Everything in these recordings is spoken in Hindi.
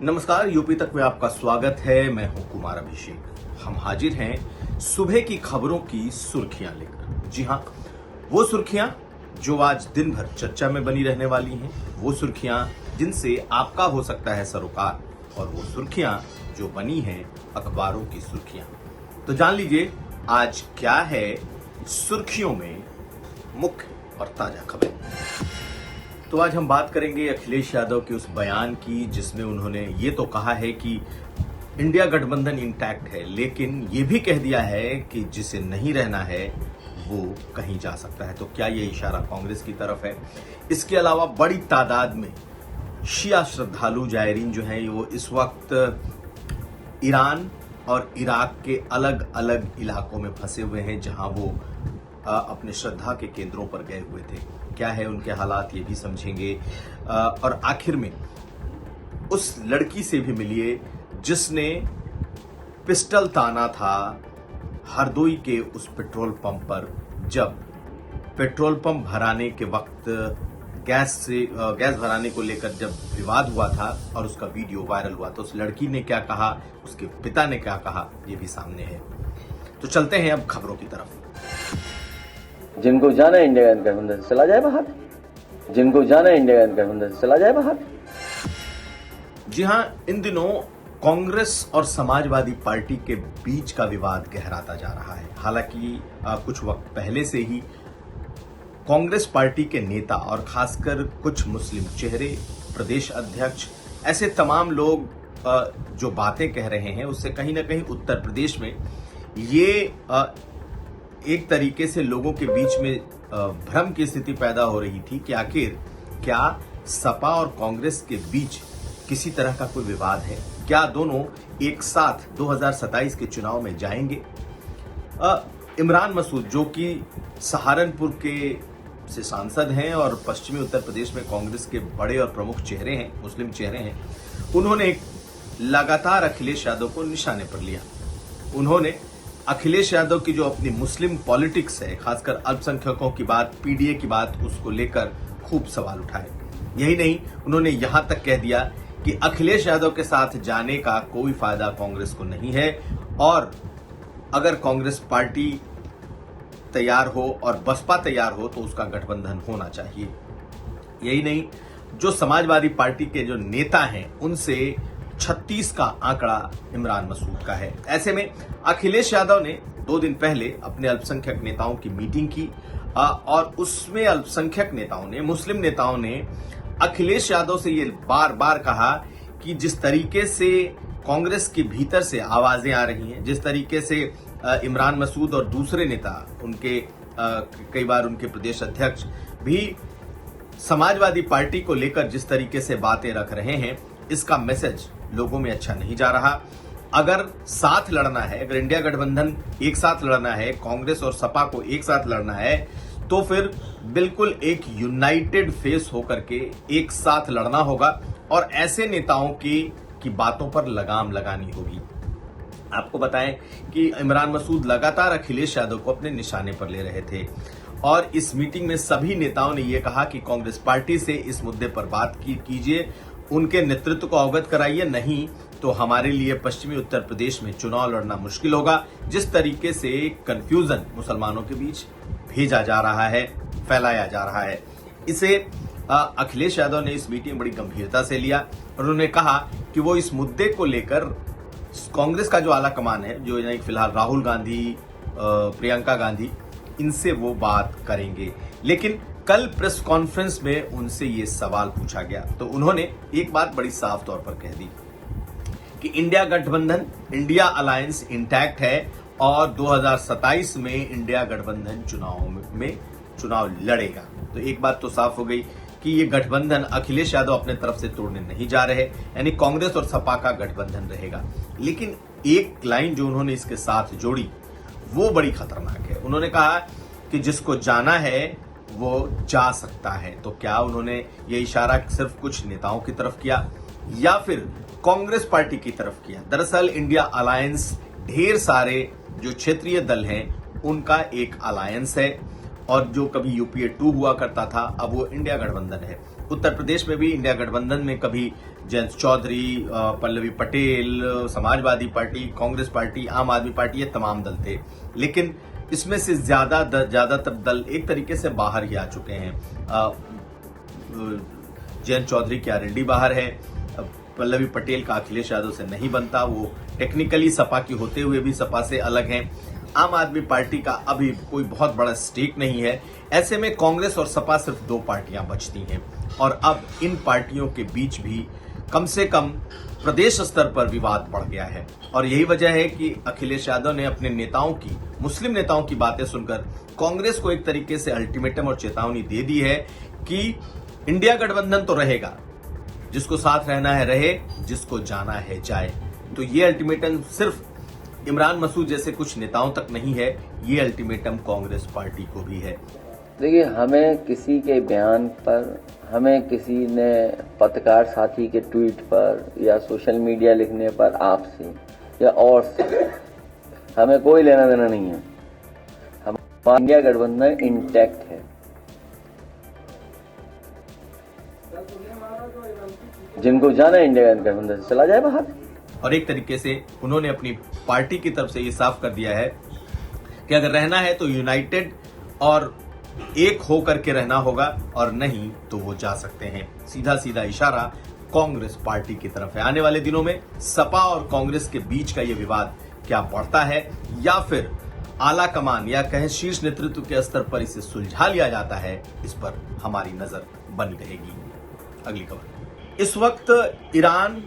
नमस्कार, यूपी तक में आपका स्वागत है। मैं हूं कुमार अभिषेक। हम हाजिर हैं सुबह की खबरों की सुर्खियां लेकर। जी हां, वो सुर्खियां जो आज दिन भर चर्चा में बनी रहने वाली हैं, वो सुर्खियां जिनसे आपका हो सकता है सरोकार, और वो सुर्खियां जो बनी हैं अखबारों की सुर्खियां। तो जान लीजिए आज क्या है सुर्खियों में मुख्य और ताजा खबर। तो आज हम बात करेंगे अखिलेश यादव के उस बयान की जिसमें उन्होंने ये तो कहा है कि इंडिया गठबंधन इंटैक्ट है, लेकिन ये भी कह दिया है कि जिसे नहीं रहना है वो कहीं जा सकता है। तो क्या ये इशारा कांग्रेस की तरफ है? इसके अलावा बड़ी तादाद में शिया श्रद्धालु जायरीन जो हैं वो इस वक्त ईरान और इराक के अलग अलग इलाकों में फंसे हुए हैं, जहां वो अपने श्रद्धा के केंद्रों पर गए हुए थे। क्या है उनके हालात ये भी समझेंगे, और आखिर में उस लड़की से भी मिलिए जिसने पिस्टल ताना था हरदोई के उस पेट्रोल पंप पर, जब पेट्रोल पंप भराने के वक्त गैस भराने को लेकर जब विवाद हुआ था और उसका वीडियो वायरल हुआ। तो उस लड़की ने क्या कहा, उसके पिता ने क्या कहा, ये भी सामने है। तो चलते हैं अब खबरों की तरफ। जिनको जाना है इंडिया गठबंधन से चला जाए बाहर, जिनको जाना है इंडिया गठबंधन से चला जाए बाहर। जी हां, इन दिनों कांग्रेस और समाजवादी पार्टी के बीच का विवाद गहराता जा रहा है। हालांकि कुछ वक्त पहले से ही कांग्रेस पार्टी के नेता और खासकर कुछ मुस्लिम चेहरे, प्रदेश अध्यक्ष, ऐसे तमाम लोग जो बातें कह रहे हैं उससे कहीं ना कहीं उत्तर प्रदेश में ये एक तरीके से लोगों के बीच में भ्रम की स्थिति पैदा हो रही थी कि आखिर क्या सपा और कांग्रेस के बीच किसी तरह का कोई विवाद है, क्या दोनों एक साथ 2027 के चुनाव में जाएंगे। इमरान मसूद जो कि सहारनपुर के से सांसद हैं और पश्चिमी उत्तर प्रदेश में कांग्रेस के बड़े और प्रमुख चेहरे हैं, मुस्लिम चेहरे हैं, उन्होंने लगातार अखिलेश यादव को निशाने पर लिया। उन्होंने अखिलेश यादव की जो अपनी मुस्लिम पॉलिटिक्स है, खासकर अल्पसंख्यकों की बात, पीडीए की बात, उसको लेकर खूब सवाल उठाए। यही नहीं, उन्होंने यहां तक कह दिया कि अखिलेश यादव के साथ जाने का कोई फायदा कांग्रेस को नहीं है, और अगर कांग्रेस पार्टी तैयार हो और बसपा तैयार हो तो उसका गठबंधन होना चाहिए। यही नहीं, जो समाजवादी पार्टी के जो नेता हैं उनसे 36 का आंकड़ा इमरान मसूद का है। ऐसे में अखिलेश यादव ने 2 दिन पहले अपने अल्पसंख्यक नेताओं की मीटिंग की, और उसमें अल्पसंख्यक नेताओं ने, मुस्लिम नेताओं ने अखिलेश यादव से ये बार बार कहा कि जिस तरीके से कांग्रेस के भीतर से आवाजें आ रही हैं, जिस तरीके से इमरान मसूद और दूसरे नेता, उनके कई बार उनके प्रदेश अध्यक्ष भी समाजवादी पार्टी को लेकर जिस तरीके से बातें रख रहे हैं, इसका मैसेज लोगों में अच्छा नहीं जा रहा। अगर साथ लड़ना है, अगर इंडिया गठबंधन एक साथ लड़ना है, कांग्रेस और सपा को एक साथ लड़ना है, तो फिर बिल्कुल एक यूनाइटेड फेस होकर के एक साथ लड़ना होगा और ऐसे नेताओं की बातों पर लगाम लगानी होगी। आपको बताएं कि इमरान मसूद लगातार अखिलेश यादव को अपने निशाने पर ले रहे थे, और इस मीटिंग में सभी नेताओं ने यह कहा कि कांग्रेस पार्टी से इस मुद्दे पर बात कीजिए, उनके नेतृत्व को अवगत कराइए, नहीं तो हमारे लिए पश्चिमी उत्तर प्रदेश में चुनाव लड़ना मुश्किल होगा। जिस तरीके से कंफ्यूजन मुसलमानों के बीच भेजा जा रहा है, फैलाया जा रहा है, इसे अखिलेश यादव ने इस मीटिंग में बड़ी गंभीरता से लिया, और उन्होंने कहा कि वो इस मुद्दे को लेकर कांग्रेस का जो आला कमान है, जो फिलहाल राहुल गांधी, प्रियंका गांधी, इनसे वो बात करेंगे। लेकिन कल प्रेस कॉन्फ्रेंस में उनसे ये सवाल पूछा गया तो उन्होंने एक बात बड़ी साफ तौर पर कह दी कि इंडिया गठबंधन, इंडिया अलायंस इंटैक्ट है, और 2027 में इंडिया गठबंधन चुनाव लड़ेगा। तो एक बात तो साफ हो गई कि ये गठबंधन अखिलेश यादव अपने तरफ से तोड़ने नहीं जा रहे, यानी कांग्रेस और सपा का गठबंधन रहेगा। लेकिन एक लाइन जो उन्होंने इसके साथ जोड़ी वो बड़ी खतरनाक है। उन्होंने कहा कि जिसको जाना है वो जा सकता है। तो क्या उन्होंने ये इशारा सिर्फ कुछ नेताओं की तरफ किया या फिर कांग्रेस पार्टी की तरफ किया? दरअसल इंडिया अलायंस ढेर सारे जो क्षेत्रीय दल हैं उनका एक अलायंस है, और जो कभी यूपीए 2 हुआ करता था अब वो इंडिया गठबंधन है। उत्तर प्रदेश में भी इंडिया गठबंधन में कभी जयंत चौधरी, पल्लवी पटेल, समाजवादी पार्टी, कांग्रेस पार्टी, आम आदमी पार्टी, ये तमाम दल थे। लेकिन इसमें से ज्यादातर दल एक तरीके से बाहर ही आ चुके हैं। जयंत चौधरी की आरएलडी बाहर है, पल्लवी पटेल का अखिलेश यादव से नहीं बनता, वो टेक्निकली सपा की होते हुए भी सपा से अलग हैं। आम आदमी पार्टी का अभी कोई बहुत बड़ा स्टेक नहीं है। ऐसे में कांग्रेस और सपा सिर्फ 2 पार्टियां बचती हैं और अब इन पार्टियों के बीच भी कम से कम प्रदेश स्तर पर विवाद बढ़ गया है। और यही वजह है कि अखिलेश यादव ने अपने नेताओं की, मुस्लिम नेताओं की बातें सुनकर कांग्रेस को एक तरीके से अल्टीमेटम और चेतावनी दे दी है कि इंडिया गठबंधन तो रहेगा, जिसको साथ रहना है रहे, जिसको जाना है जाए। तो ये अल्टीमेटम सिर्फ इमरान मसूद जैसे कुछ नेताओं तक नहीं है, ये अल्टीमेटम कांग्रेस पार्टी को भी है। देखिए, हमें किसी के बयान पर, हमें किसी ने पत्रकार साथी के ट्वीट पर या सोशल मीडिया लिखने पर आपसे या और से हमें कोई लेना देना नहीं है। हमारा इंडिया गठबंधन इंटैक्ट है। जिनको जाना है इंडिया गठबंधन से चला जाए बाहर। और एक तरीके से उन्होंने अपनी पार्टी की तरफ से ये साफ कर दिया है कि अगर रहना है तो यूनाइटेड और एक होकर के रहना होगा, और नहीं तो वो जा सकते हैं। सीधा सीधा इशारा कांग्रेस पार्टी की तरफ है। आने वाले दिनों में सपा और कांग्रेस के बीच का ये विवाद क्या बढ़ता है या फिर आला कमान या कहें शीर्ष नेतृत्व के स्तर पर इसे सुलझा लिया जाता है, इस पर हमारी नजर बनी रहेगी। अगली खबर, इस वक्त ईरान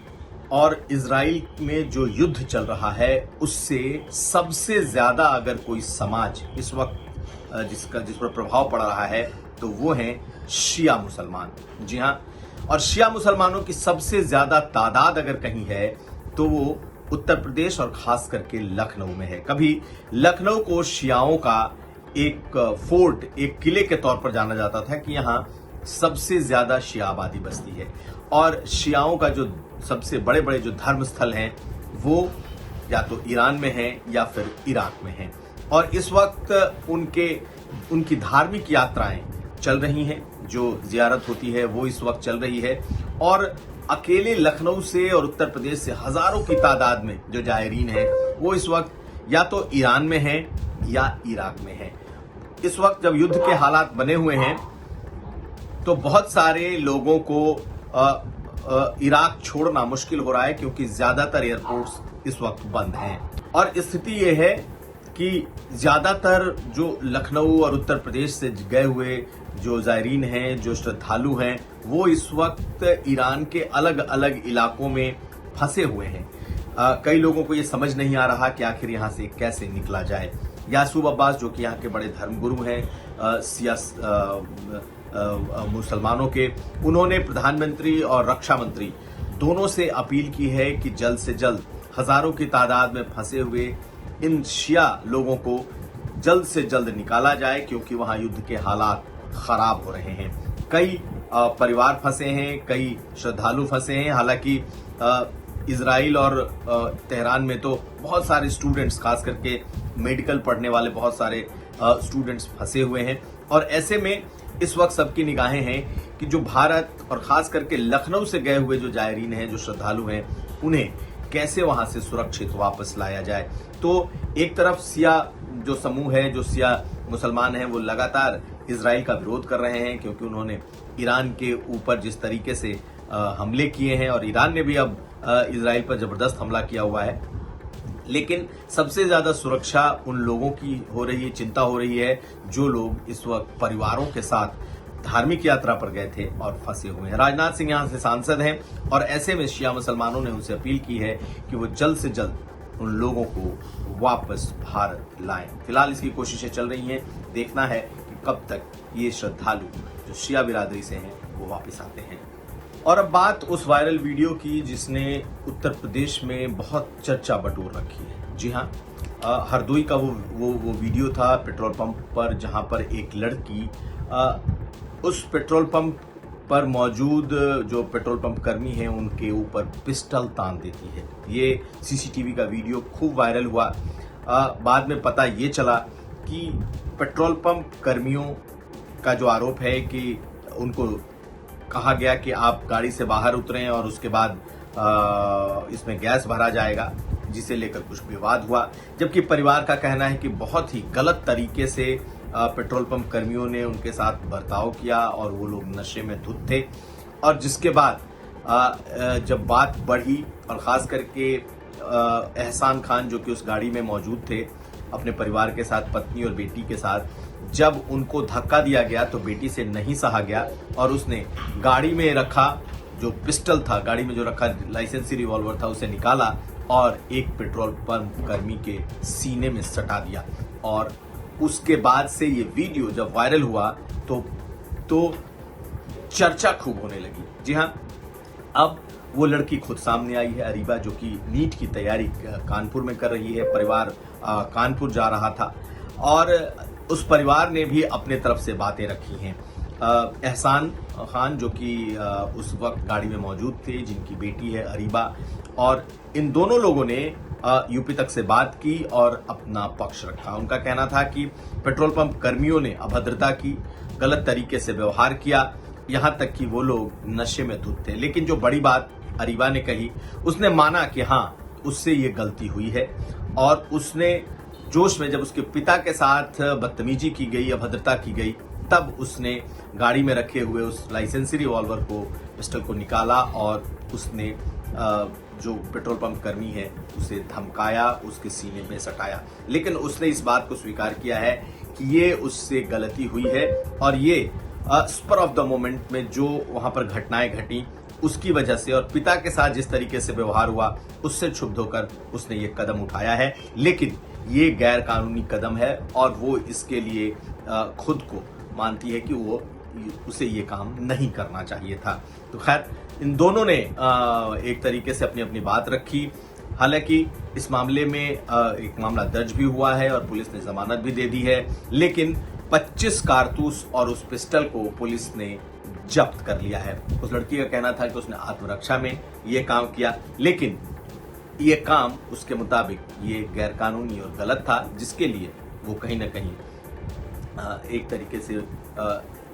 और इजराइल में जो युद्ध चल रहा है उससे सबसे ज्यादा अगर कोई समाज इस वक्त जिस पर प्रभाव पड़ रहा है तो वो हैं शिया मुसलमान। जी हां, और शिया मुसलमानों की सबसे ज्यादा तादाद अगर कहीं है तो वो उत्तर प्रदेश और खास करके लखनऊ में है। कभी लखनऊ को शियाओं का एक फोर्ट, एक किले के तौर पर जाना जाता था कि यहां सबसे ज्यादा शिया आबादी बसती है, और शियाओं का जो सबसे बड़े बड़े जो धर्म स्थल हैं वो या तो ईरान में हैं या फिर इराक में हैं। और इस वक्त उनकी धार्मिक यात्राएं चल रही हैं, जो जियारत होती है वो इस वक्त चल रही है, और अकेले लखनऊ से और उत्तर प्रदेश से हजारों की तादाद में जो जायरीन हैं वो इस वक्त या तो ईरान में हैं या इराक में हैं। इस वक्त जब युद्ध के हालात बने हुए हैं तो बहुत सारे लोगों को इराक छोड़ना मुश्किल हो रहा है, क्योंकि ज्यादातर एयरपोर्ट्स इस वक्त बंद हैं। और स्थिति यह है कि ज्यादातर जो लखनऊ और उत्तर प्रदेश से गए हुए जो जायरीन हैं, जो श्रद्धालु हैं, वो इस वक्त ईरान के अलग अलग इलाकों में फंसे हुए हैं। कई लोगों को ये समझ नहीं आ रहा कि आखिर यहाँ से कैसे निकला जाए। यासूब अब्बास, जो कि यहाँ के बड़े धर्मगुरु हैं मुसलमानों के, उन्होंने प्रधानमंत्री और रक्षा मंत्री दोनों से अपील की है कि जल्द से जल्द हजारों की तादाद में फंसे हुए इन शिया लोगों को जल्द से जल्द निकाला जाए, क्योंकि वहां युद्ध के हालात खराब हो रहे हैं। कई परिवार फंसे हैं, कई श्रद्धालु फंसे हैं। हालांकि इजराइल और तेहरान में तो बहुत सारे स्टूडेंट्स, खास करके मेडिकल पढ़ने वाले बहुत सारे स्टूडेंट्स फंसे हुए हैं। और ऐसे में इस वक्त सबकी निगाहें हैं कि जो भारत और खास करके लखनऊ से गए हुए जो जायरीन हैं, जो श्रद्धालु हैं, उन्हें कैसे वहां से सुरक्षित वापस लाया जाए। तो एक तरफ सिया जो समूह है, जो सिया मुसलमान हैं, वो लगातार इजराइल का विरोध कर रहे हैं, क्योंकि उन्होंने ईरान के ऊपर जिस तरीके से हमले किए हैं, और ईरान ने भी अब इजराइल पर जबरदस्त हमला किया हुआ है। लेकिन सबसे ज्यादा सुरक्षा उन लोगों की हो रही है, चिंता हो रही है जो लोग इस वक्त परिवारों के साथ धार्मिक यात्रा पर गए थे और फंसे हुए हैं। राजनाथ सिंह यहां से सांसद हैं, और ऐसे में शिया मुसलमानों ने उनसे अपील की है कि वो जल्द से जल्द उन लोगों को वापस भारत लाएं। फिलहाल इसकी कोशिशें चल रही हैं, देखना है कि कब तक ये श्रद्धालु जो शिया बिरादरी से हैं वो वापस आते हैं। और अब बात उस वायरल वीडियो की जिसने उत्तर प्रदेश में बहुत चर्चा बटोर रखी है। जी हाँ, हरदोई का वो वीडियो था पेट्रोल पंप पर, जहां पर एक लड़की उस पेट्रोल पंप पर मौजूद जो पेट्रोल पंप कर्मी हैं उनके ऊपर पिस्टल तान देती है। ये सीसीटीवी का वीडियो खूब वायरल हुआ। बाद में पता ये चला कि पेट्रोल पंप कर्मियों का जो आरोप है कि उनको कहा गया कि आप गाड़ी से बाहर उतरें और उसके बाद इसमें गैस भरा जाएगा, जिसे लेकर कुछ विवाद हुआ। जबकि परिवार का कहना है कि बहुत ही गलत तरीके से पेट्रोल पंप कर्मियों ने उनके साथ बर्ताव किया और वो लोग नशे में धुत थे। और जिसके बाद जब बात बढ़ी और ख़ास करके एहसान खान जो कि उस गाड़ी में मौजूद थे अपने परिवार के साथ, पत्नी और बेटी के साथ, जब उनको धक्का दिया गया तो बेटी से नहीं सहा गया और उसने गाड़ी में रखा जो पिस्टल था, गाड़ी में जो रखा लाइसेंसी रिवॉल्वर था, उसे निकाला और एक पेट्रोल पंप कर्मी के सीने में सटा दिया। और उसके बाद से ये वीडियो जब वायरल हुआ तो चर्चा खूब होने लगी। जी हाँ, अब वो लड़की खुद सामने आई है, अरीबा, जो कि नीट की तैयारी कानपुर में कर रही है। परिवार कानपुर जा रहा था और उस परिवार ने भी अपने तरफ से बातें रखी हैं। एहसान खान जो कि उस वक्त गाड़ी में मौजूद थे, जिनकी बेटी है अरीबा, और इन दोनों लोगों ने यूपी तक से बात की और अपना पक्ष रखा। उनका कहना था कि पेट्रोल पंप कर्मियों ने अभद्रता की, गलत तरीके से व्यवहार किया, यहाँ तक कि वो लोग नशे में धुत थे। लेकिन जो बड़ी बात अरीबा ने कही, उसने माना कि हाँ, उससे ये गलती हुई है और उसने जोश में, जब उसके पिता के साथ बदतमीजी की गई, अभद्रता की गई, तब उसने गाड़ी में रखे हुए उस लाइसेंसी रिवॉल्वर को, पिस्टल को निकाला और उसने जो पेट्रोल पंप कर्मी है उसे धमकाया, उसके सीने में सटाया। लेकिन उसने इस बात को स्वीकार किया है कि ये उससे गलती हुई है और ये स्पर ऑफ द मोमेंट में जो वहां पर घटनाएं घटी उसकी वजह से और पिता के साथ जिस तरीके से व्यवहार हुआ उससे क्षुब्ध होकर उसने ये कदम उठाया है। लेकिन ये गैर कानूनी कदम है और वो इसके लिए खुद को मानती है कि उसे ये काम नहीं करना चाहिए था। तो खैर, इन दोनों ने एक तरीके से अपनी अपनी बात रखी। हालांकि इस मामले में एक मामला दर्ज भी हुआ है और पुलिस ने जमानत भी दे दी है, लेकिन 25 कारतूस और उस पिस्टल को पुलिस ने जब्त कर लिया है। उस लड़की का कहना था कि उसने आत्मरक्षा में ये काम किया, लेकिन ये काम उसके मुताबिक ये गैर कानूनी और गलत था, जिसके लिए वो कहीं ना कहीं एक तरीके से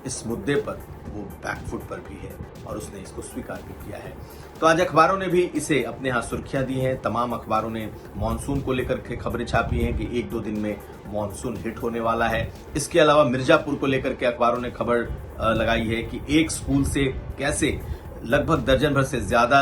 इस मुद्दे पर वो बैकफुट पर भी है और उसने इसको स्वीकार भी किया है। तो आज अखबारों ने भी इसे अपने यहाँ सुर्खियां दी हैं। तमाम अखबारों ने मॉनसून को लेकर के खबरें छापी हैं कि 1-2 दिन में मॉनसून हिट होने वाला है। इसके अलावा मिर्जापुर को लेकर के अखबारों ने खबर लगाई है कि एक स्कूल से कैसे लगभग दर्जन भर से ज्यादा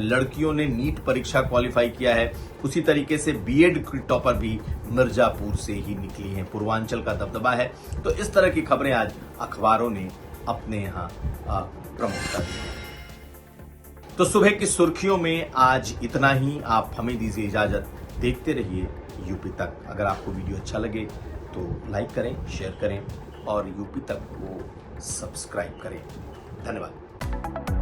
लड़कियों ने नीट परीक्षा क्वालिफाई किया है। उसी तरीके से बीएड की टॉपर भी मिर्जापुर से ही निकली हैं। पूर्वांचल का दबदबा है। तो इस तरह की खबरें आज अखबारों ने अपने यहाँ प्रमुखता दी है। तो सुबह की सुर्खियों में आज इतना ही। आप हमें दीजिए इजाजत। देखते रहिए यूपी तक। अगर आपको वीडियो अच्छा लगे तो लाइक करें, शेयर करें और यूपी तक को सब्सक्राइब करें। धन्यवाद।